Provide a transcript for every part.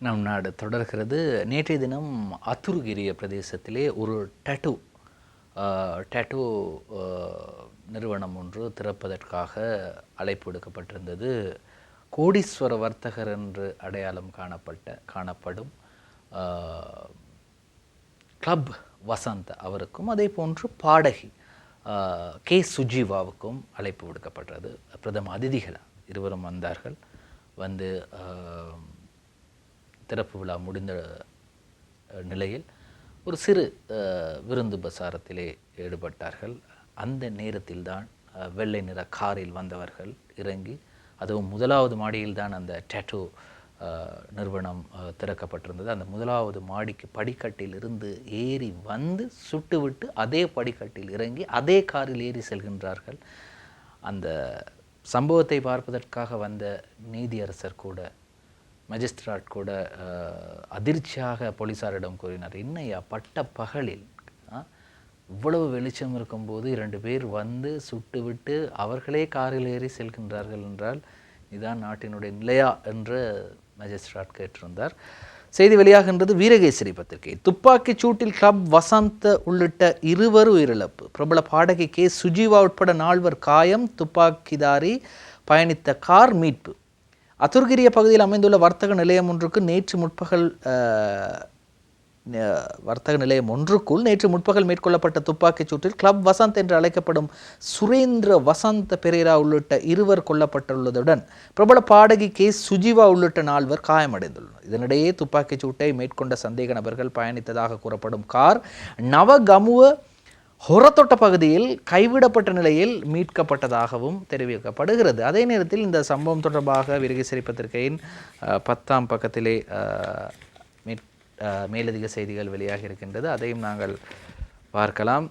நம் நாடு தொடர்கிறது. நேற்றைய தினம் அத்துருகிரிய பிரதேசத்திலே ஒரு டேட்டூ நிறுவனம் ஒன்று திறப்பதற்காக அழைப்பு விடுக்கப்பட்டிருந்தது. கோடீஸ்வர வர்த்தகர் என்று அடையாளம் காணப்படும் கிளப் வசந்த் அவருக்கும் அதே போன்று பாடகி கே சுஜீவாவுக்கும் அழைப்பு விடுக்கப்பட்டது. பிரதம அதிதிகள் இருவரும் வந்தார்கள். வந்து திறப்பு விழா முடிந்த நிலையில் ஒரு சிறு விருந்து பிரசாரத்திலே ஈடுபட்டார்கள். அந்த நேரத்தில்தான் வெள்ளை நிற காரில் வந்தவர்கள் இறங்கி, அதுவும் முதலாவது மாடியில்தான் அந்த டேட்டூ நிறுவனம் திறக்கப்பட்டிருந்தது. அந்த முதலாவது மாடிக்கு படிக்கட்டில் இருந்து ஏறி வந்து சுட்டுவிட்டு அதே படிக்கட்டில் இறங்கி அதே காரில் ஏறி செல்கின்றார்கள். அந்த சம்பவத்தை பார்ப்பதற்காக வந்த நீதியரசர் கூட, மஜிஸ்ட்ரேட் கூட அதிர்ச்சியாக போலீஸாரிடம் கூறினார், என்னையா பட்ட பகலில் இவ்வளவு வெளிச்சம் இருக்கும்போது 2 பேர் வந்து சுட்டுவிட்டு அவர்களே காரில் ஏறி செல்கின்றார்கள் என்றால் இதுதான் நாட்டினுடைய நிலையா என்று மஜிஸ்ட்ரேட் கேட்டிருந்தார். செய்தி வெளியாகின்றது வீரகேசரி பத்திரிகை. துப்பாக்கிச் சூட்டில் கிளப் வசந்த் உள்ளிட்ட 2 உயிரிழப்பு. பிரபல பாடகி கே சுஜீவா உட்பட 4 காயம். துப்பாக்கிதாரி பயணித்த கார் மீட்பு. அத்துர்கிரிய பகுதியில் அமைந்துள்ள வர்த்தக நிலையம் ஒன்றுக்குள் நேற்று முற்பகல் மேற்கொள்ளப்பட்ட துப்பாக்கிச் சூட்டில் கிளப் வசந்த் என்று அழைக்கப்படும் சுரேந்திர வசந்த் பெரேரா உள்ளிட்ட 2 கொல்லப்பட்டுள்ளதுடன் பிரபல பாடகி கே சுஜீவா உள்ளிட்ட 4 காயமடைந்துள்ளனர். இதனிடையே துப்பாக்கிச் சூட்டை மேற்கொண்ட சந்தேக நபர்கள் பயணித்ததாக கூறப்படும் கார் நவகமுவ ஹொரத்தொட்ட பகுதியில் கைவிடப்பட்ட நிலையில் மீட்கப்பட்டதாகவும் தெரிவிக்கப்படுகிறது. அதே நேரத்தில் இந்த சம்பவம் தொடர்பாக வீரகேசரி பத்திரிகையின் 10ஆம் பக்கத்திலே மேலதிக செய்திகள் வெளியாகி இருக்கின்றது. அதையும் நாங்கள் பார்க்கலாம்.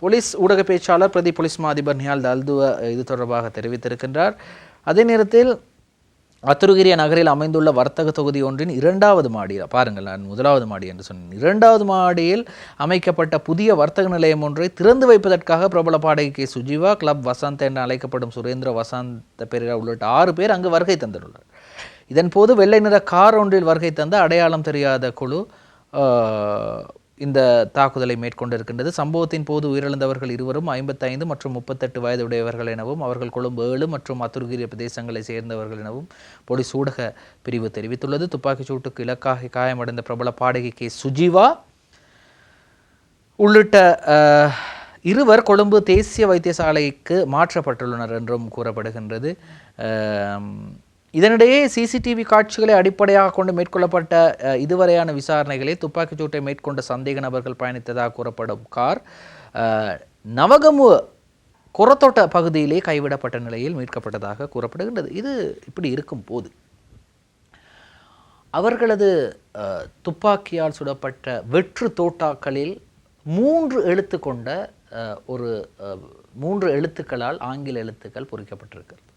போலீஸ் ஊடக பேச்சாளர் பிரதி போலீஸ் மா அதிபர் நியால் தல்துவ இது தொடர்பாக தெரிவித்திருக்கின்றார். அதே நேரத்தில் அத்துருகிரிய நகரில் அமைந்துள்ள வர்த்தக தொகுதி ஒன்றின் 2வது மாடியில், பாருங்கள், நான் 1வது மாடி என்று சொன்னேன், 2வது மாடியில் அமைக்கப்பட்ட புதிய வர்த்தக நிலையம் ஒன்றை திறந்து வைப்பதற்காக பிரபல பாடகி கே சுஜீவா, கிளப் வசந்த் என அழைக்கப்படும் சுரேந்திர வசந்த் பெரேரா உள்ளிட்ட 6 பேர் அங்கு வருகை தந்துள்ளனர். இதன்போது வெள்ளை நிற கார் ஒன்றில் வருகை தந்த அடையாளம் தெரியாத குழு இந்த தாக்குதலை மேற்கொண்டிருக்கின்றது. சம்பவத்தின் போது உயிரிழந்தவர்கள் 2 55 மற்றும் 38 வயது உடையவர்கள் எனவும் அவர்கள் கொழும்பு 7 மற்றும் அத்துருகிரிய பிரதேசங்களை சேர்ந்தவர்கள் எனவும் போலீஸ் ஊடக பிரிவு தெரிவித்துள்ளது. துப்பாக்கிச் சூட்டுக்கு இலக்காக காயமடைந்த பிரபல பாடகி கே சுஜீவா உள்ளிட்ட 2 கொழும்பு தேசிய வைத்தியசாலைக்கு மாற்றப்பட்டுள்ளனர் என்றும் கூறப்படுகின்றது. இதனிடையே சிசிடிவி காட்சிகளை அடிப்படையாக கொண்டு மேற்கொள்ளப்பட்ட இதுவரையான விசாரணைகளில் துப்பாக்கிச் சூட்டை மேற்கொண்ட சந்தேக நபர்கள் பயணித்ததாக கூறப்படும் கார் நவகமு கொரத்தோட்ட பகுதியிலே கைவிடப்பட்ட நிலையில் மீட்கப்பட்டதாக கூறப்படுகின்றது. இது இப்படி இருக்கும் போது அவர்களது துப்பாக்கியால் சுடப்பட்ட வெற்று தோட்டாக்களில் 3 எழுத்து கொண்ட ஒரு 3 எழுத்துக்களால் ஆங்கில எழுத்துக்கள் பொறிக்கப்பட்டிருக்கிறது.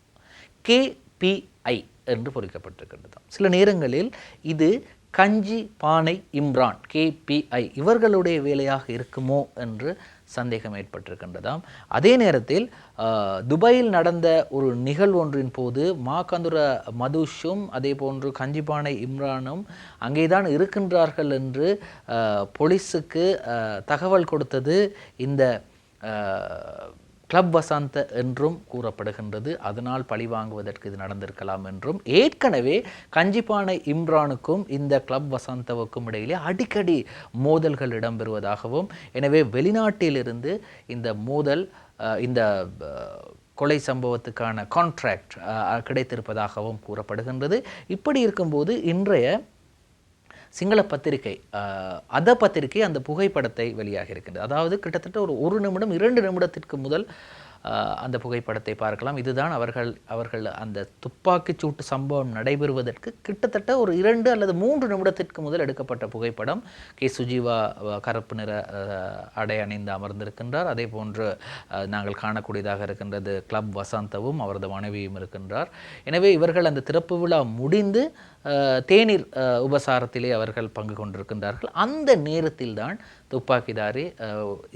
KPI என்று பொறிக்கப்பட்டிருக்கின்றது. சில நேரங்களில் இது கஞ்சி பானை இம்ரான் KPI இவர்களுடைய வேலையாக இருக்குமோ என்று சந்தேகம் ஏற்பட்டிருக்கின்றதாம். அதே நேரத்தில் துபாயில் நடந்த ஒரு நிகழ்வு ஒன்றின் போது மாகந்துர மதுஷும் அதே போன்று கஞ்சிபானை இம்ரானும் அங்கேதான் இருக்கின்றார்கள் என்று போலீஸுக்கு தகவல் கொடுத்தது இந்த கிளப் வசந்த் என்றும் கூறப்படுகின்றது. அதனால் பழி வாங்குவதற்கு இது நடந்திருக்கலாம் என்றும், ஏற்கனவே கஞ்சிபானை இம்ரானுக்கும் இந்த கிளப் வசந்தவுக்கும் இடையிலே அடிக்கடி மோதல்கள் இடம்பெறுவதாகவும், எனவே வெளிநாட்டிலிருந்து இந்த மோதல் இந்த கொலை சம்பவத்துக்கான கான்ட்ராக்ட் கிடைத்திருப்பதாகவும் கூறப்படுகின்றது. இப்படி இருக்கும்போது இன்றைய சிங்கள பத்திரிகை பத்திரிகை அந்த புகைப்படத்தை வெளியாக இருக்கின்றது. அதாவது கிட்டத்தட்ட ஒரு நிமிடம் 2 நிமிடத்திற்கு முதல் அந்த புகைப்படத்தை பார்க்கலாம். இதுதான் அவர்கள் அந்த துப்பாக்கிச் சூட்டு சம்பவம் நடைபெறுவதற்கு கிட்டத்தட்ட ஒரு 2 அல்லது 3 நிமிடத்திற்கு முதல் எடுக்கப்பட்ட புகைப்படம். கே சுஜீவா கருப்பு நிற ஆடை அணிந்து அமர்ந்திருக்கின்றார். அதே போன்று நாங்கள் காணக்கூடியதாக இருக்கின்றது கிளப் வசந்தவும் அவரது மனைவியும் இருக்கின்றார். எனவே இவர்கள் அந்த திறப்பு விழா முடிந்து தேநீர் உபசாரத்திலே அவர்கள் பங்கு கொண்டிருக்கின்றார்கள். அந்த நேரத்தில்தான் துப்பாக்கிதாரி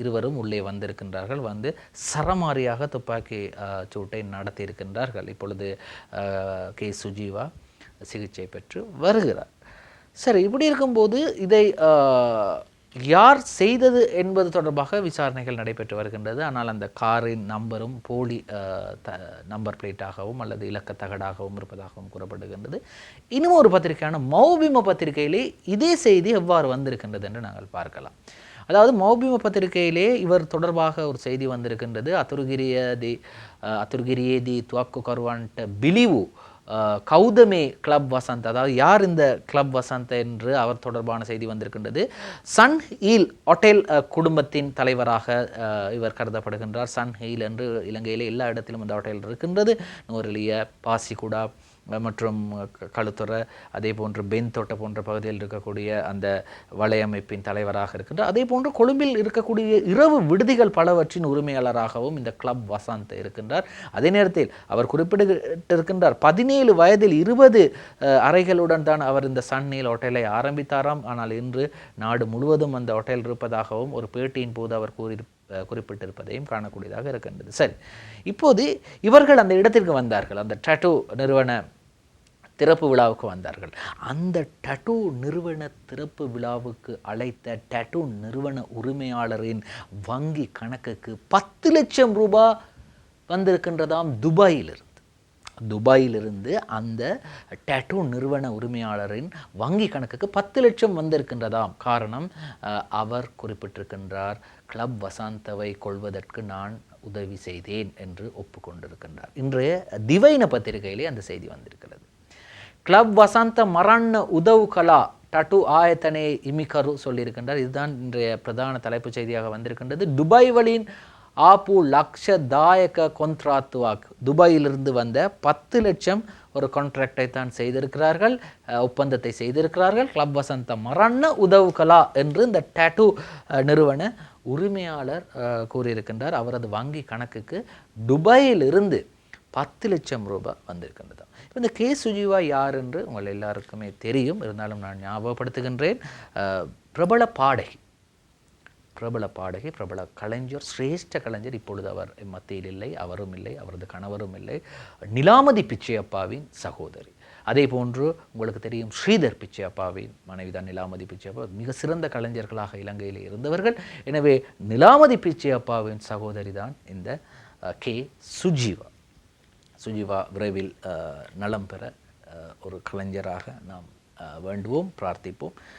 இருவரும் உள்ளே வந்திருக்கின்றார்கள். வந்து சரமாரியாக துப்பாக்கி சூட்டை நடத்தியிருக்கின்றார்கள். இப்பொழுது கே சுஜீவா சிகிச்சை பெற்று வருகிறார். சரி, இப்படி இருக்கும்போது இதை யார் செய்தது என்பது தொடர்பாக விசாரணைகள் நடைபெற்று வருகின்றது. ஆனால் அந்த காரின் நம்பரும் போலி நம்பர் பிளேட்டாகவும் அல்லது இலக்கத்தகடாகவும் இருப்பதாகவும் கூறப்படுகின்றது. இன்னும் ஒரு பத்திரிகையான மௌபிம பத்திரிகையிலே இதே செய்தி எவ்வாறு வந்திருக்கின்றது என்று நாங்கள் பார்க்கலாம். அதாவது மௌபிம பத்திரிகையிலே இவர் தொடர்பாக ஒரு செய்தி வந்திருக்கின்றது. அத்துர்கிரியேதி துவக்கு கருவான்ட்ட பிலிவு கௌதமே கிளப் வசந்த், அதாவது யார் இந்த கிளப் வசந்த் என்று அவர் தொடர்பான செய்தி வந்திருக்கின்றது. சன் ஹீல் ஹோட்டல் குடும்பத்தின் தலைவராக இவர் கருதப்படுகின்றார். சன் ஹீல் என்று இலங்கையிலே எல்லா இடத்திலும் இந்த ஹோட்டல் இருக்கின்றது. நூரெலிய, பாசிக்குடா மற்றும் களுத்துறை, அதே போன்று பென்தோட்ட போன்ற பகுதியில் இருக்கக்கூடிய அந்த வலையமைப்பின் தலைவராக இருக்கின்றார். அதே போன்று கொழும்பில் இருக்கக்கூடிய இரவு விடுதிகள் பலவற்றின் உரிமையாளராகவும் இந்த கிளப் வசந்த் இருக்கின்றார். அதே நேரத்தில் அவர் குறிப்பிட்டிருக்கின்றார் 17 வயதில் 20 அறைகளுடன் தான் அவர் இந்த சன்ஹீல் ஹோட்டலை ஆரம்பித்தாராம். ஆனால் இன்று நாடு முழுவதும் அந்த ஹோட்டல் இருப்பதாகவும் ஒரு பேட்டியின் போது அவர் குறிப்பிட்டிருப்பதையும் காணக்கூடியதாக இருக்கின்றது. சரி, இப்போது இவர்கள் அந்த இடத்திற்கு வந்தார்கள். அந்த டாட்டூ நிறுவன திறப்பு விழாவுக்கு வந்தார்கள். அந்த டாட்டூ நிறுவன திறப்பு விழாவுக்கு அழைத்த டாட்டூ நிறுவன உரிமையாளரின் வங்கி கணக்குக்கு 10 லட்சம் ரூபாய் வந்திருக்கின்றதாம் துபாயிலிருந்து அந்த டாட்டூ நிறுவன உரிமையாளரின் வங்கி கணக்குக்கு 10 லட்சம் வந்திருக்கின்றதாம். காரணம், அவர் குறிப்பிட்டிருக்கின்றார், கிளப் வசந்தவை கொள்வதற்கு நான் உதவி செய்தேன் என்று ஒப்புக்கொண்டிருக்கின்றார். இன்றைய திவைன பத்திரிகையிலே அந்த செய்தி வந்திருக்கிறது. கிளப் வசந்த மரண்ண உதவு கலா டாட்டூ ஆயத்தனை இமிகரு சொல்லியிருக்கின்றார். இதுதான் இன்றைய பிரதான தலைப்புச் செய்தியாக வந்திருக்கின்றது. துபாய் வழியின் ஆப்பு லக்ஷதாயக கொன்ட்ராத்துவாக், துபாயிலிருந்து வந்த 10 லட்சம் ஒரு கான்ட்ராக்டை தான் செய்திருக்கிறார்கள், ஒப்பந்தத்தை செய்திருக்கிறார்கள். கிளப் வசந்த மரண்ண உதவு கலா என்று இந்த டாட்டூ நிறுவன உரிமையாளர் கூறியிருக்கின்றார். அவரது வங்கி கணக்குக்கு துபாயிலிருந்து 10 லட்சம் ரூபாய் வந்திருக்கின்றது. இப்போ இந்த கே சுஜீவா யார் என்று உங்கள் எல்லாருக்குமே தெரியும். இருந்தாலும் நான் ஞாபகப்படுத்துகின்றேன். பிரபல பாடகி, பிரபல கலைஞர், சிரேஷ்ட கலைஞர். இப்பொழுது அவர் மத்தியில் இல்லை, அவரும் இல்லை, அவரது கணவரும் இல்லை. நிலாமதி பிச்சையப்பாவின் சகோதரி. அதே போன்று உங்களுக்கு தெரியும் ஸ்ரீதர் பிச்சையப்பாவின் மனைவிதான் நிலாமதி பிச்சையப்பா. மிக சிறந்த கலைஞர்களாக இலங்கையில் இருந்தவர்கள். எனவே நிலாமதி பிச்சையப்பாவின் சகோதரி தான் இந்த கே சுஜீவா. விரைவில் நலம் பெற ஒரு கலைஞராக நாம் வேண்டுவோம், பிரார்த்திப்போம்.